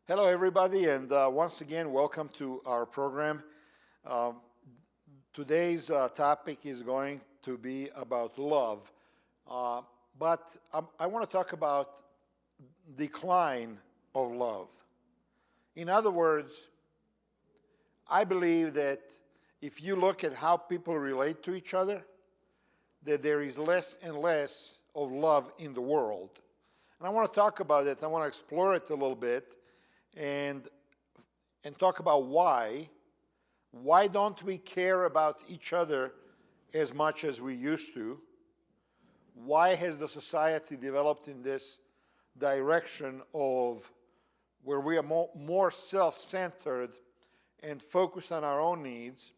Hello, everybody, and once again, welcome to our program. Um, Today's topic is going to be about love, but I want to talk about decline of love. In other words, I believe that if you look at how people relate to each other, that there is less and less of love in the world. And I want to talk about it. I want to explore it a little bit and talk about why. Why don't we care about each other as much as we used to? Why has the society developed in this direction of where we are more self-centered and focused on our own needs?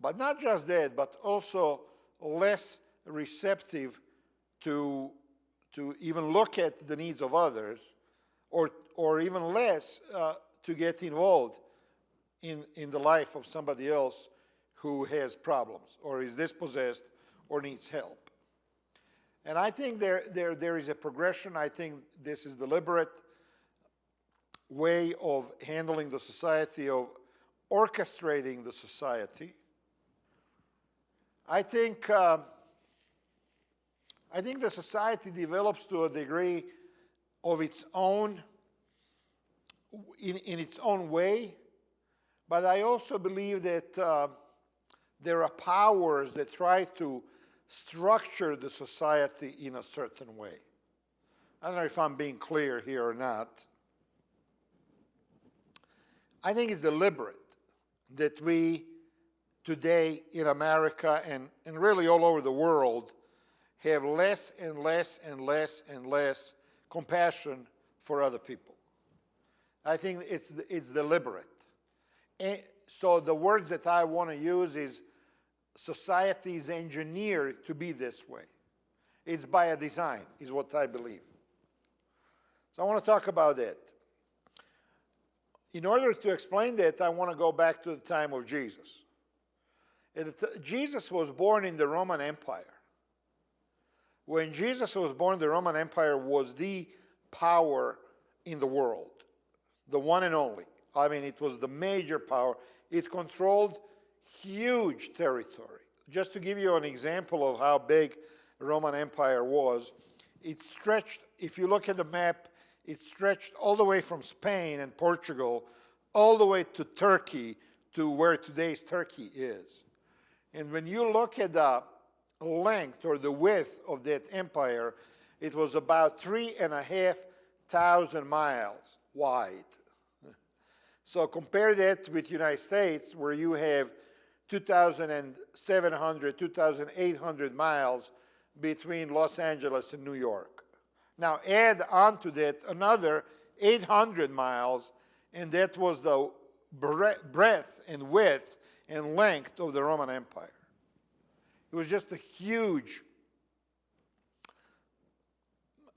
But not just that, but also less receptive to even look at the needs of others, or even less to get involved in the life of somebody else who has problems or is dispossessed or needs help. And I think there is a progression. I think this is deliberate way of handling the society, of orchestrating the society. I think the society develops to a degree of its own, in its own way, but I also believe that there are powers that try to structure the society in a certain way. I don't know if I'm being clear here or not. I think it's deliberate that we today in America and really all over the world have less and less and less and less compassion for other people. I think it's deliberate. And so the words that I want to use is society is engineered to be this way. It's by a design, is what I believe. So I want to talk about that. In order to explain that, I want to go back to the time of Jesus. Jesus was born in the Roman Empire. When Jesus was born, the Roman Empire was the power in the world, the one and only. I mean, it was the major power. It controlled huge territory. Just to give you an example of how big the Roman Empire was, it stretched, if you look at the map, it stretched all the way from Spain and Portugal all the way to Turkey, to where today's Turkey is. And when you look at the length or the width of that empire, it was about 3,500 miles wide. So compare that with the United States, where you have 2,700, 2,800 miles between Los Angeles and New York. Now add on to that another 800 miles, and that was the breadth and width and length of the Roman Empire. It was just a huge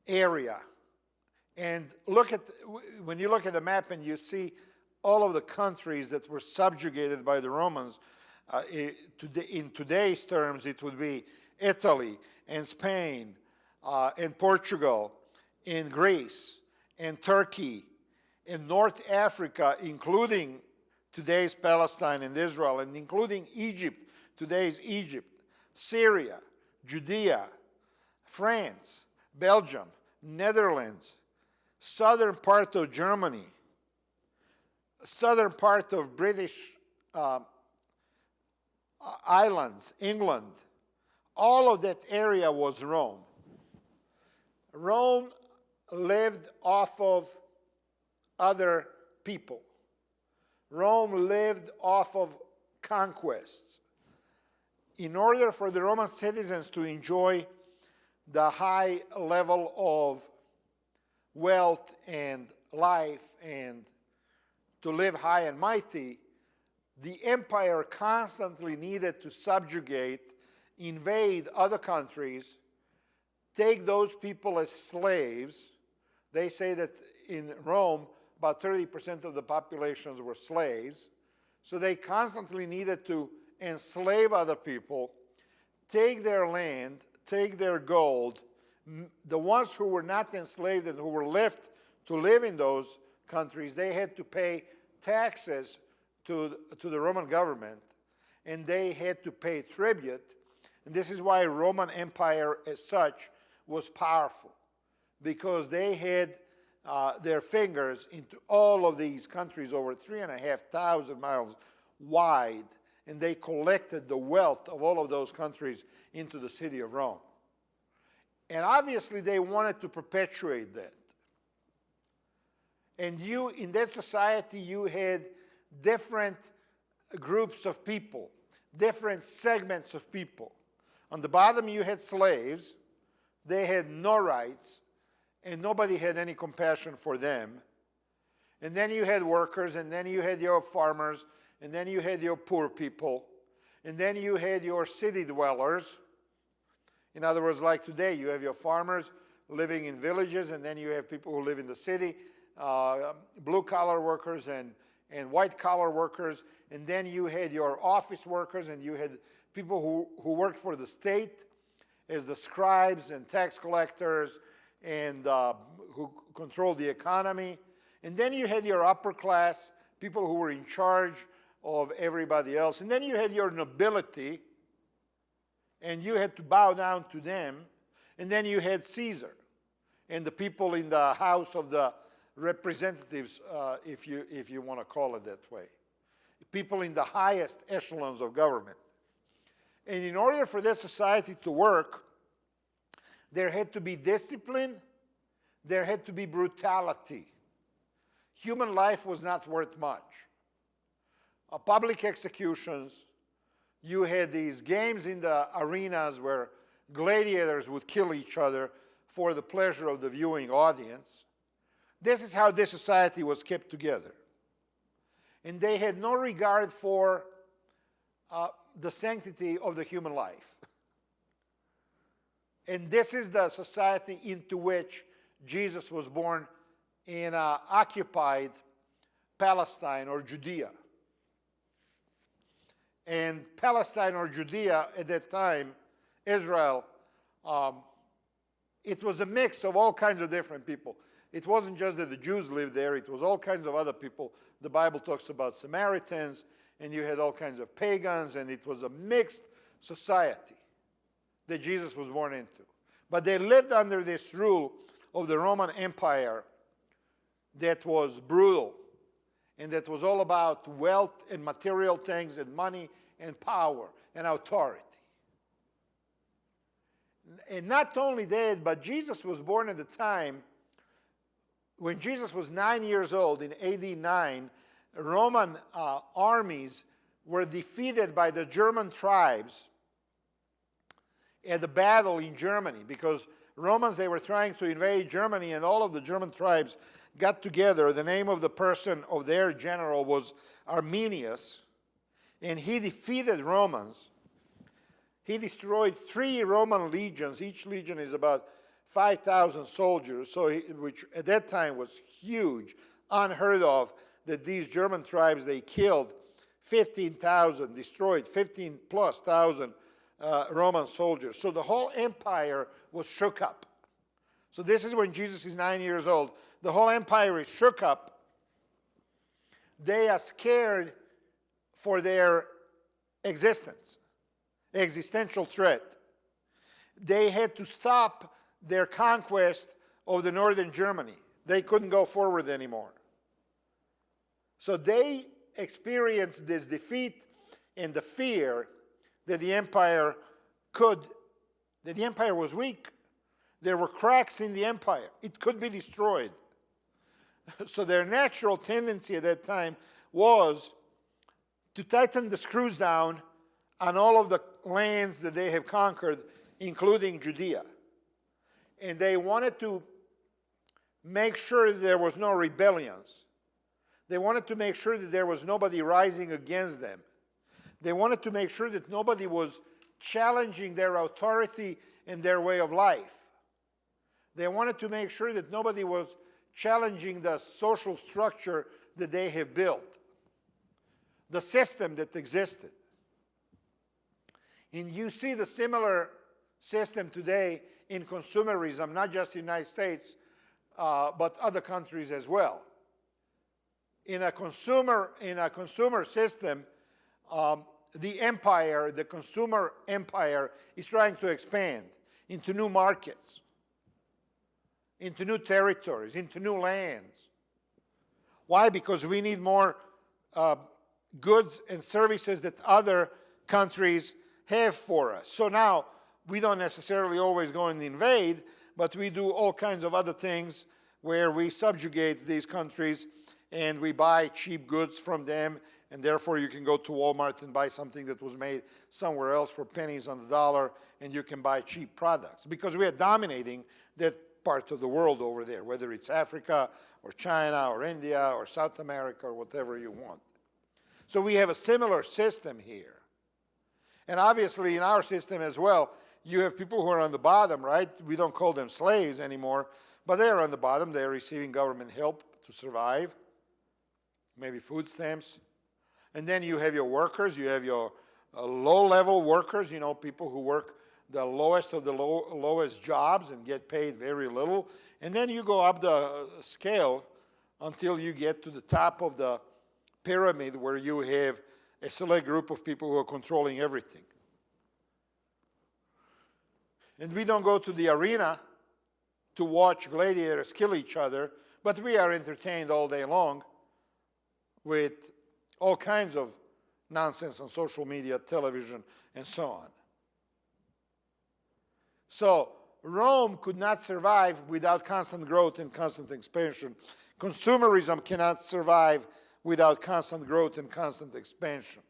area. And when you look at the map and you see all of the countries that were subjugated by the Romans, in today's terms, it would be Italy and Spain and Portugal and Greece and Turkey and North Africa, including today's Palestine and Israel, and including Egypt, today's Egypt, Syria, Judea, France, Belgium, Netherlands, southern part of Germany, southern part of British islands, England. All of that area was Rome. Rome lived off of other people. Rome lived off of conquests. In order for the Roman citizens to enjoy the high level of wealth and life and to live high and mighty, the empire constantly needed to subjugate, invade other countries, take those people as slaves. They say that in Rome, about 30% of the populations were slaves. So they constantly needed to enslave other people, take their land, take their gold. The ones who were not enslaved and who were left to live in those countries, they had to pay taxes to the Roman government, and they had to pay tribute. And this is why Roman Empire as such was powerful, because they had their fingers into all of these countries over 3,500 miles wide, and they collected the wealth of all of those countries into the city of Rome. And obviously they wanted to perpetuate that. And in that society, you had different groups of people, different segments of people. On the bottom, you had slaves. They had no rights, and nobody had any compassion for them. And then you had workers, and then you had your farmers, and then you had your poor people, and then you had your city dwellers. In other words, like today, you have your farmers living in villages, and then you have people who live in the city, blue-collar workers and white-collar workers, and then you had your office workers, and you had people who worked for the state as the scribes and tax collectors and who controlled the economy. And then you had your upper class, people who were in charge of everybody else. And then you had your nobility, and you had to bow down to them. And then you had Caesar and the people in the House of the Representatives, if you want to call it that way. People in the highest echelons of government. And in order for that society to work, there had to be discipline, there had to be brutality. Human life was not worth much. Public executions, you had these games in the arenas where gladiators would kill each other for the pleasure of the viewing audience. This is how this society was kept together. And they had no regard for the sanctity of the human life. And this is the society into which Jesus was born in occupied Palestine or Judea. And Palestine or Judea at that time, Israel, it was a mix of all kinds of different people. It wasn't just that the Jews lived there, it was all kinds of other people. The Bible talks about Samaritans, and you had all kinds of pagans, and it was a mixed society that Jesus was born into. But they lived under this rule of the Roman Empire that was brutal, and that was all about wealth and material things and money and power and authority. And not only that, but Jesus was born at the time when Jesus was 9 years old in AD 9, Roman armies were defeated by the German tribes at the battle in Germany, because Romans, they were trying to invade Germany, and all of the German tribes got together. The name of the person of their general was Arminius, and he defeated Romans. He destroyed 3 Roman legions. Each legion is about 5,000 soldiers, which at that time was huge, unheard of, that these German tribes, they killed 15,000, destroyed 15,000+ Roman soldiers. So the whole empire was shook up. So this is when Jesus is 9 years old. The whole empire is shook up. They are scared for their existence, existential threat. They had to stop their conquest of the northern Germany. They couldn't go forward anymore. So they experienced this defeat and the fear that the empire was weak. There were cracks in the empire. It could be destroyed. So their natural tendency at that time was to tighten the screws down on all of the lands that they have conquered, including Judea. And they wanted to make sure that there was no rebellions. They wanted to make sure that there was nobody rising against them. They wanted to make sure that nobody was challenging their authority and their way of life. They wanted to make sure that nobody was challenging the social structure that they have built, the system that existed. And you see the similar system today in consumerism, not just the United States, but other countries as well. in a consumer system, the consumer empire is trying to expand into new markets, into new territories, into new lands. Why? Because we need more goods and services that other countries have for us. So now we don't necessarily always go and invade, but we do all kinds of other things where we subjugate these countries and we buy cheap goods from them, and therefore you can go to Walmart and buy something that was made somewhere else for pennies on the dollar, and you can buy cheap products because we are dominating that part of the world over there, whether it's Africa or China or India or South America or whatever you want. So we have a similar system here. And obviously in our system as well, you have people who are on the bottom, right? We don't call them slaves anymore, but they're on the bottom. They're receiving government help to survive, maybe food stamps. And then you have your workers. You have your low-level workers, you know, people who work the lowest of the lowest jobs and get paid very little. And then you go up the scale until you get to the top of the pyramid where you have a select group of people who are controlling everything. And we don't go to the arena to watch gladiators kill each other, but we are entertained all day long with all kinds of nonsense on social media, television, and so on. So Rome could not survive without constant growth and constant expansion. Consumerism cannot survive without constant growth and constant expansion.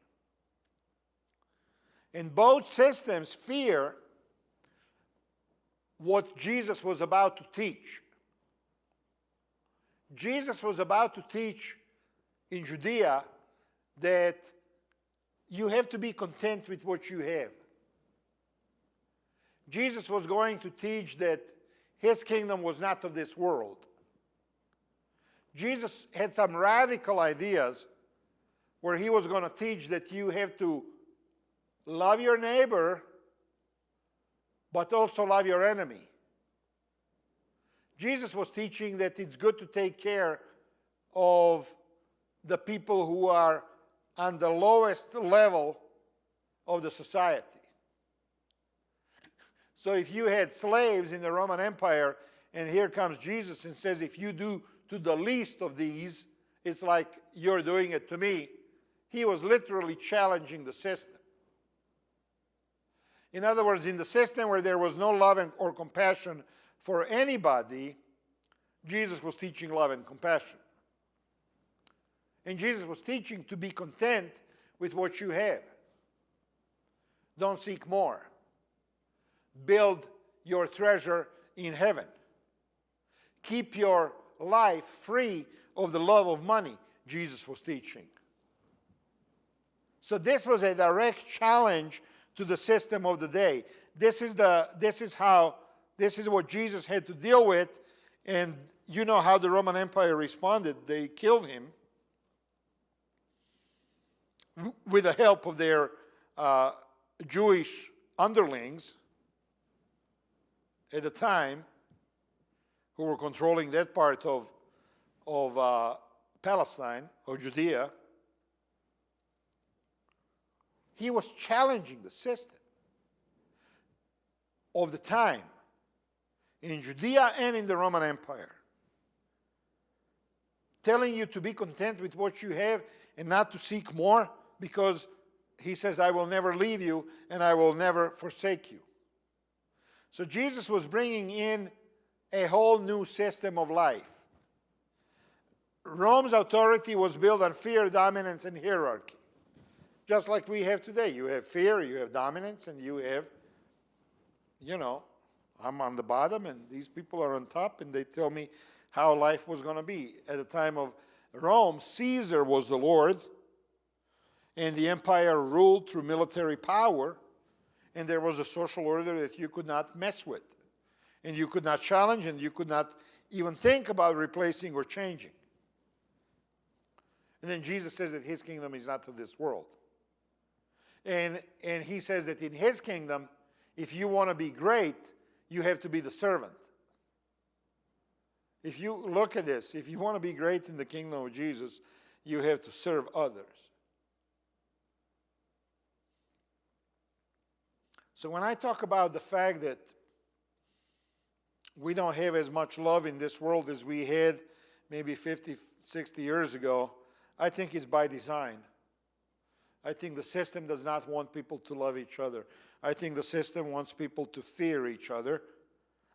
And both systems fear what Jesus was about to teach. Jesus was about to teach in Judea that you have to be content with what you have. Jesus was going to teach that his kingdom was not of this world. Jesus had some radical ideas where he was going to teach that you have to love your neighbor, but also love your enemy. Jesus was teaching that it's good to take care of the people who are on the lowest level of the society. So if you had slaves in the Roman Empire, and here comes Jesus and says, if you do to the least of these, it's like you're doing it to me. He was literally challenging the system. In other words, in the system where there was no love or compassion for anybody, Jesus was teaching love and compassion. And Jesus was teaching to be content with what you have. Don't seek more. Build your treasure in heaven. Keep your life free of the love of money, Jesus was teaching. So this was a direct challenge to the system of the day. This is what Jesus had to deal with, and you know how the Roman Empire responded. They killed him with the help of their Jewish underlings at the time, who were controlling that part of Palestine, or Judea. He was challenging the system of the time in Judea and in the Roman Empire, telling you to be content with what you have and not to seek more, because he says, I will never leave you and I will never forsake you. So Jesus was bringing in a whole new system of life. Rome's authority was built on fear, dominance, and hierarchy. Just like we have today. You have fear, you have dominance, and you have, you know, I'm on the bottom and these people are on top, and they tell me how life was going to be. At the time of Rome, Caesar was the Lord, and the empire ruled through military power, and there was a social order that you could not mess with, and you could not challenge, and you could not even think about replacing or changing. And then Jesus says that his kingdom is not of this world. And he says that in his kingdom, if you want to be great, you have to be the servant. If you look at this, if you want to be great in the kingdom of Jesus, you have to serve others. So when I talk about the fact that we don't have as much love in this world as we had maybe 50, 60 years ago, I think it's by design. I think the system does not want people to love each other. I think the system wants people to fear each other.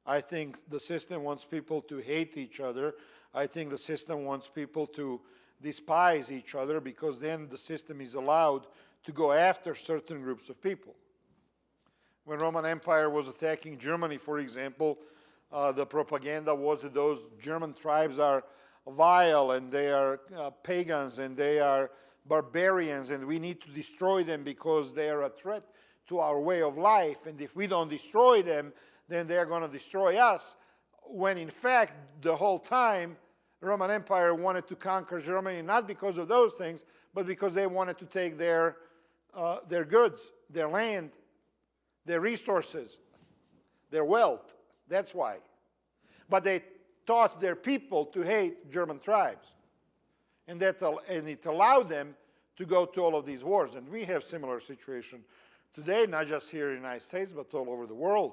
I think the system wants people to hate each other. I think the system wants people to despise each other, because then the system is allowed to go after certain groups of people. When Roman Empire was attacking Germany, for example, the propaganda was that those German tribes are vile and they are pagans and they are barbarians, and we need to destroy them because they are a threat to our way of life, and if we don't destroy them, then they are going to destroy us, when in fact the whole time the Roman Empire wanted to conquer Germany, not because of those things, but because they wanted to take their goods, their land, their resources, their wealth. That's why. But they taught their people to hate German tribes. And it allowed them to go to all of these wars. And we have similar situation today, not just here in the United States, but all over the world,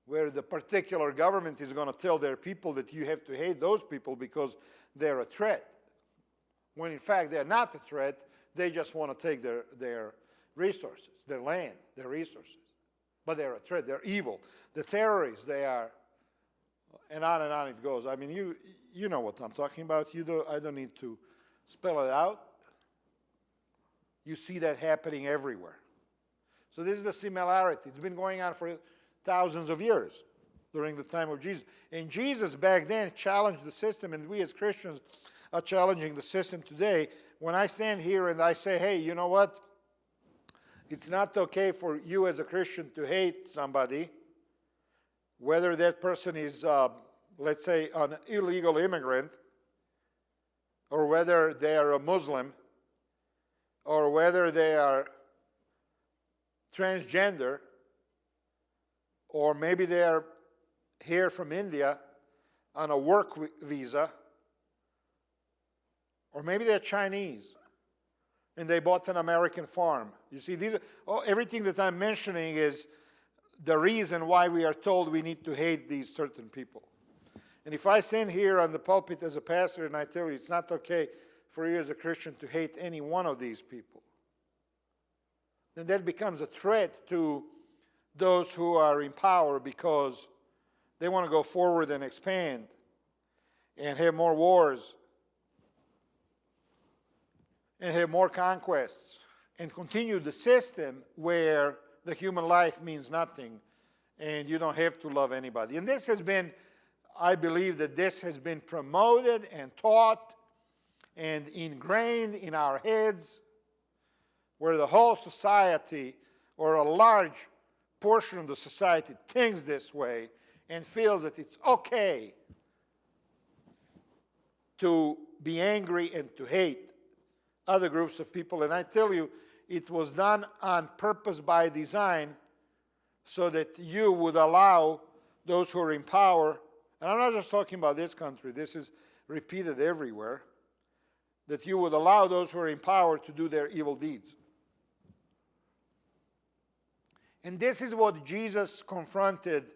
where the particular government is going to tell their people that you have to hate those people because they're a threat. When in fact they're not a threat, they just want to take their resources, their land, their resources. But they're a threat, they're evil. The terrorists, they are, and on it goes. I mean, you know what I'm talking about. I don't need to spell it out. You see that happening everywhere. So this is the similarity. It's been going on for thousands of years during the time of Jesus. And Jesus back then challenged the system, and we as Christians are challenging the system today. When I stand here and I say, hey, you know what? It's not okay for you as a Christian to hate somebody, whether that person is, let's say, an illegal immigrant, or whether they are a Muslim, or whether they are transgender, or maybe they are here from India on a work visa, or maybe they're Chinese and they bought an American farm. You see, everything that I'm mentioning is the reason why we are told we need to hate these certain people. And if I stand here on the pulpit as a pastor and I tell you it's not okay for you as a Christian to hate any one of these people, then that becomes a threat to those who are in power, because they want to go forward and expand and have more wars and have more conquests and continue the system where the human life means nothing and you don't have to love anybody. And this has been, I believe that this has been promoted and taught and ingrained in our heads, where the whole society, or a large portion of the society, thinks this way and feels that it's okay to be angry and to hate other groups of people. And I tell you, it was done on purpose by design, so that you would allow those who are in power, and I'm not just talking about this country, this is repeated everywhere, that you would allow those who are in power to do their evil deeds. And this is what Jesus confronted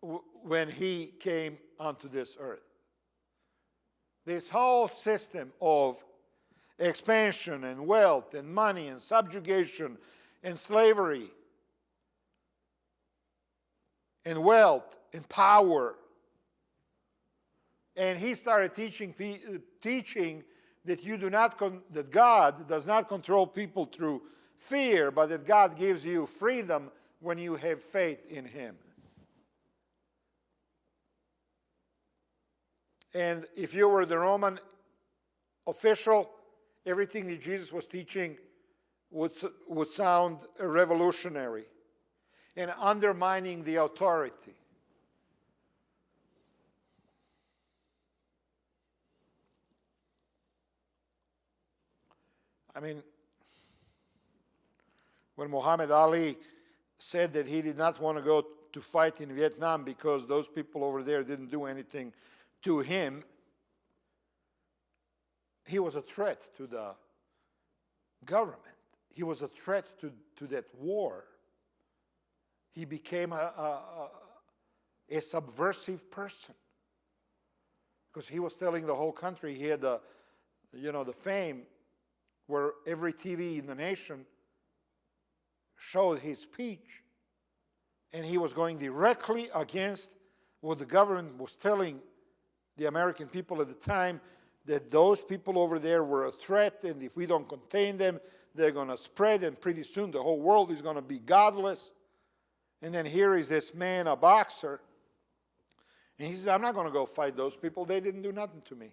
when he came onto this earth. This whole system of expansion and wealth and money and subjugation and slavery and wealth and power. And he started teaching that that God does not control people through fear, but that God gives you freedom when you have faith in him. And if you were the Roman official, everything that Jesus was teaching would sound revolutionary and undermining the authority. I mean, when Muhammad Ali said that he did not want to go to fight in Vietnam because those people over there didn't do anything to him, he was a threat to the government. He was a threat to that war. He became a subversive person because he was telling the whole country. He had the fame where every TV in the nation showed his speech, and he was going directly against what the government was telling the American people at the time, that those people over there were a threat, and if we don't contain them, they're going to spread, and pretty soon the whole world is going to be godless. And then here is this man, a boxer, and he says, I'm not going to go fight those people. They didn't do nothing to me.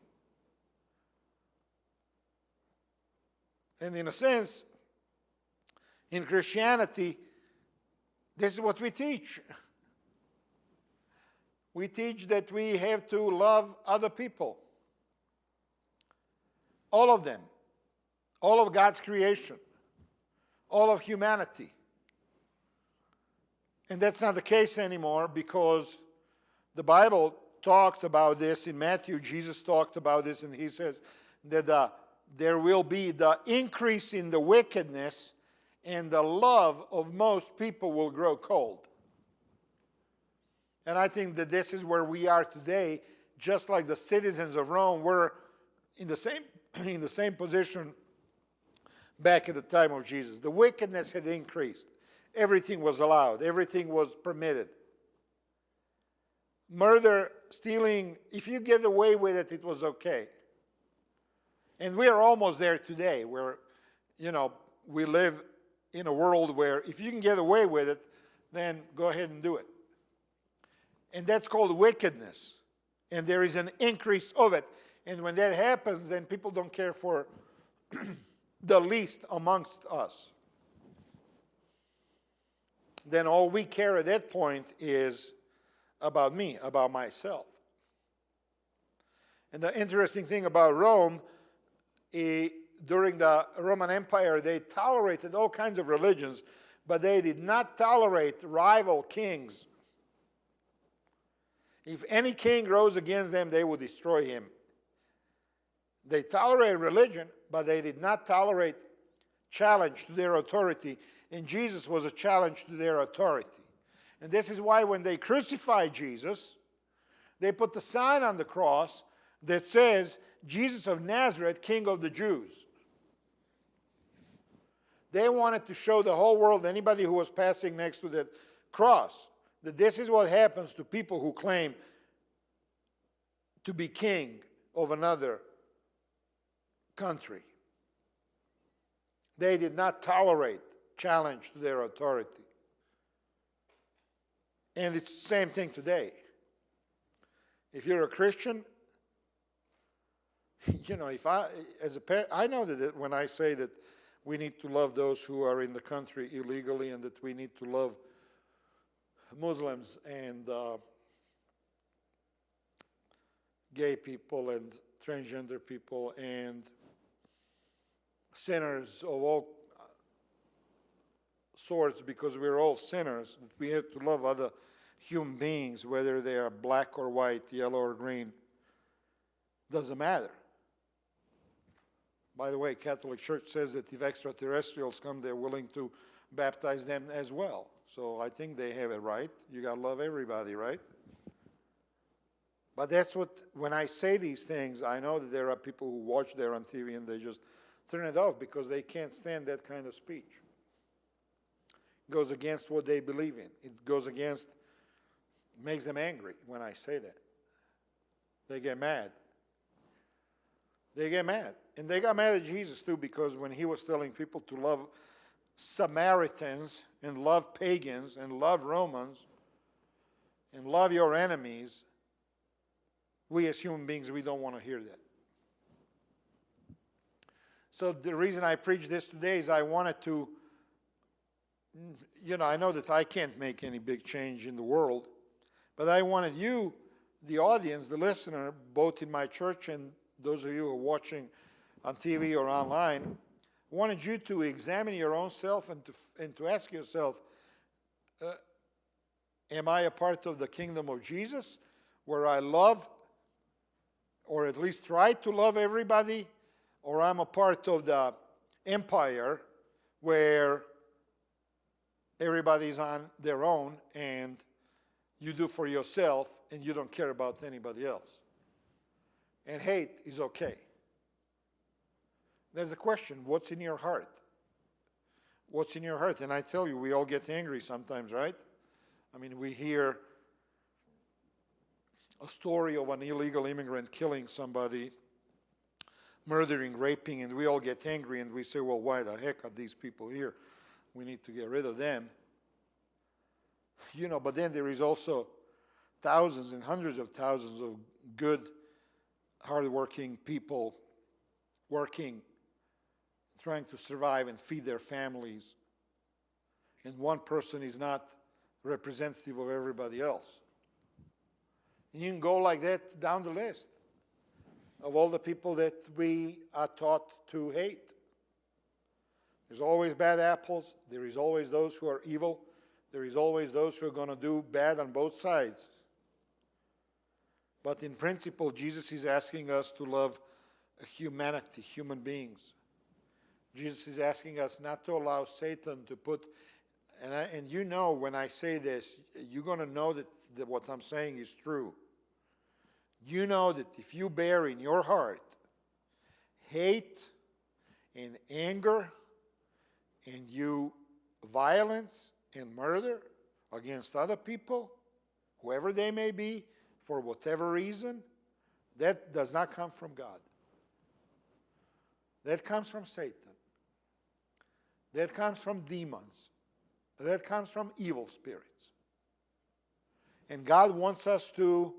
And in a sense, in Christianity, this is what we teach. We teach that we have to love other people. All of them. All of God's creation. All of humanity. And that's not the case anymore, because the Bible talked about this in Matthew. Jesus talked about this, and he says that there will be the increase in the wickedness, and the love of most people will grow cold. And I think that this is where we are today, just like the citizens of Rome were in the same position back at the time of Jesus. The wickedness had increased. Everything was allowed. Everything was permitted. Murder, stealing, if you get away with it, it was okay. And we are almost there today, where, we live in a world where if you can get away with it, then go ahead and do it. And that's called wickedness. And there is an increase of it. And when that happens, then people don't care for the least amongst us. Then all we care at that point is about me, about myself. And the interesting thing about Rome, during the Roman Empire, they tolerated all kinds of religions, but they did not tolerate rival kings. If any king rose against them, they would destroy him. They tolerated religion, but they did not tolerate challenge to their authority, and Jesus was a challenge to their authority. And this is why when they crucified Jesus, they put the sign on the cross that says, Jesus of Nazareth, King of the Jews. They wanted to show the whole world, anybody who was passing next to that cross, that this is what happens to people who claim to be king of another country. They did not tolerate challenge to their authority. And it's the same thing today. If you're a Christian, I know that when I say that we need to love those who are in the country illegally, and that we need to love Muslims and gay people and transgender people and sinners of all sorts, because we're all sinners, that we have to love other human beings, whether they are black or white, yellow or green, doesn't matter. By the way, Catholic Church says that if extraterrestrials come, they're willing to baptize them as well. So I think they have it right. You got to love everybody, right? But that's what, when I say these things, I know that there are people who watch there on TV and they just turn it off because they can't stand that kind of speech. It goes against what they believe in. It goes against, makes them angry when I say that. They get mad. They get mad. And they got mad at Jesus too, because when he was telling people to love Samaritans and love pagans and love Romans and love your enemies, we as human beings, we don't want to hear that. So the reason I preach this today is I wanted to, I know that I can't make any big change in the world, but I wanted you, the audience, the listener, both in my church and those of you who are watching on TV or online, I wanted you to examine your own self and to ask yourself, am I a part of the kingdom of Jesus, where I love, or at least try to love everybody or I'm a part of the empire where everybody's on their own and you do for yourself and you don't care about anybody else. And hate is okay. There's a question, what's in your heart? What's in your heart? And I tell you, we all get angry sometimes, right? I mean, we hear a story of an illegal immigrant killing somebody, murdering, raping, and we all get angry and we say, well, why the heck are these people here? We need to get rid of them. You know, but then there is also thousands and hundreds of thousands of good, hardworking people working, trying to survive and feed their families. And one person is not representative of everybody else. And you can go like that down the list of all the people that we are taught to hate. There's always bad apples. There is always those who are evil. There is always those who are going to do bad on both sides. But in principle, Jesus is asking us to love humanity, human beings. Jesus is asking us not to allow Satan to put, and you know when I say this, you're going to know that what I'm saying is true. You know that if you bear in your heart hate and anger and violence and murder against other people, whoever they may be, for whatever reason, that does not come from God. That comes from Satan. That comes from demons. That comes from evil spirits. And God wants us to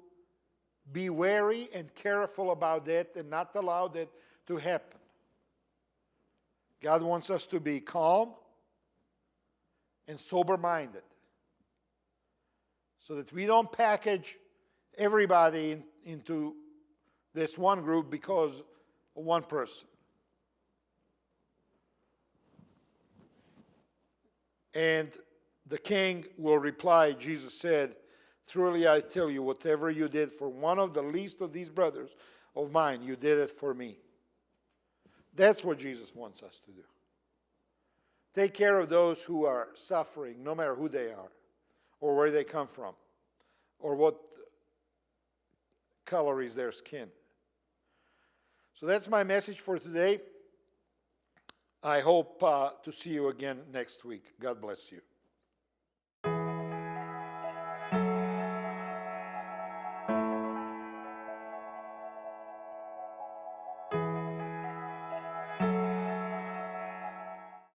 be wary and careful about that and not allow that to happen. God wants us to be calm and sober-minded so that we don't package everybody into this one group because of one person. And the king will reply, Jesus said, truly I tell you, whatever you did for one of the least of these brothers of mine, you did it for me. That's what Jesus wants us to do. Take care of those who are suffering, no matter who they are, or where they come from, or what color is their skin. So that's my message for today. I hope to see you again next week. God bless you.